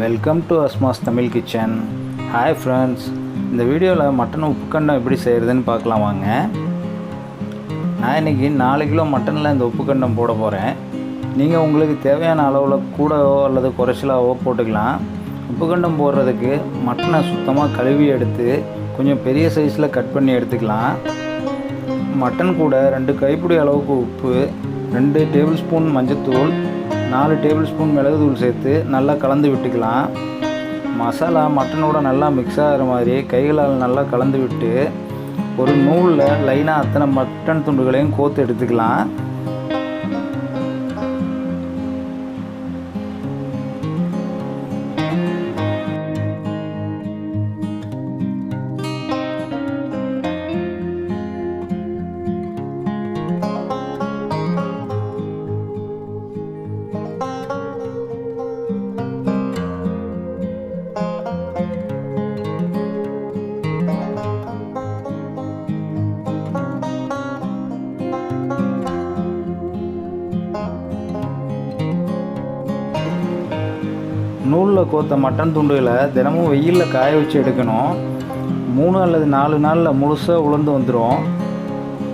Welcome to Asma's Tamil kitchen. Hi friends, இந்த வீடியோவில் mutton உப்புக்கண்டம் எப்படி செய்கிறதுன்னு பார்க்கலாம் வாங்க. நான் இன்றைக்கி 4 கிலோ மட்டனில் இந்த உப்புக்கண்டம் போட போகிறேன். நீங்கள் உங்களுக்கு தேவையான அளவில் கூடவோ அல்லது குறைச்சலாவோ போட்டுக்கலாம். உப்புக்கண்டம் போடுறதுக்கு மட்டனை சுத்தமாக கழுவி எடுத்து கொஞ்சம் பெரிய சைஸில் கட் பண்ணி எடுத்துக்கலாம். மட்டன் கூட 2 கைப்பிடி அளவுக்கு உப்பு, 2 டேபிள் ஸ்பூன் மஞ்சத்தூள், 4 டேபிள் ஸ்பூன் மிளகுத்தூள் சேர்த்து நல்லா கலந்து விட்டுக்கலாம். மசாலா மட்டனோட நல்லா மிக்ஸ் ஆகிற மாதிரி கைகளால் நல்லா கலந்து விட்டு ஒரு நூலில் லைனாக அத்தனை மட்டன் துண்டுகளையும் கோத்து எடுத்துக்கலாம். நூலில் கோத்த மட்டன் துண்டுகளை தினமும் வெயிலில் காய வச்சு எடுக்கணும். 3 அல்லது 4 நாளில் முழுசாக உலர்ந்து வந்துடும்.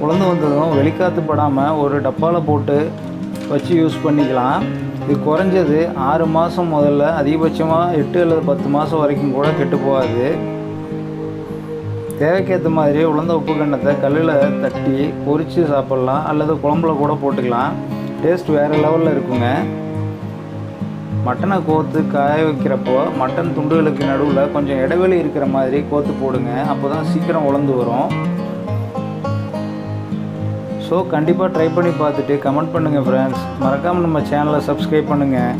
உலர்ந்து வந்ததும் வெளிக்காற்று படாமல் ஒரு டப்பாவில் போட்டு வச்சு யூஸ் பண்ணிக்கலாம். இது குறைஞ்சது 6 மாதம் முதல்ல அதிகபட்சமாக 8 அல்லது 10 மாதம் வரைக்கும் கூட கெட்டு போகாது. தேவைக்கேற்ற மாதிரி உலர்ந்த உப்புக்கண்டத்தை கல்லில் தட்டி பொரித்து சாப்பிட்லாம் அல்லது குழம்புல கூட போட்டுக்கலாம். டேஸ்ட் வேறு லெவலில் இருக்குங்க. மட்டனை கோத்து காய வைக்கிறப்போ மட்டன் துண்டுகளுக்கு நடுவில் கொஞ்சம் இடைவெளி இருக்கிற மாதிரி கோத்து போடுங்க. அப்போ தான் சீக்கிரம் உலர்ந்து வரும். ஸோ கண்டிப்பாக ட்ரை பண்ணி பார்த்துட்டு கமெண்ட் பண்ணுங்கள் ஃப்ரெண்ட்ஸ். மறக்காமல் நம்ம சேனலை சப்ஸ்கிரைப் பண்ணுங்கள்.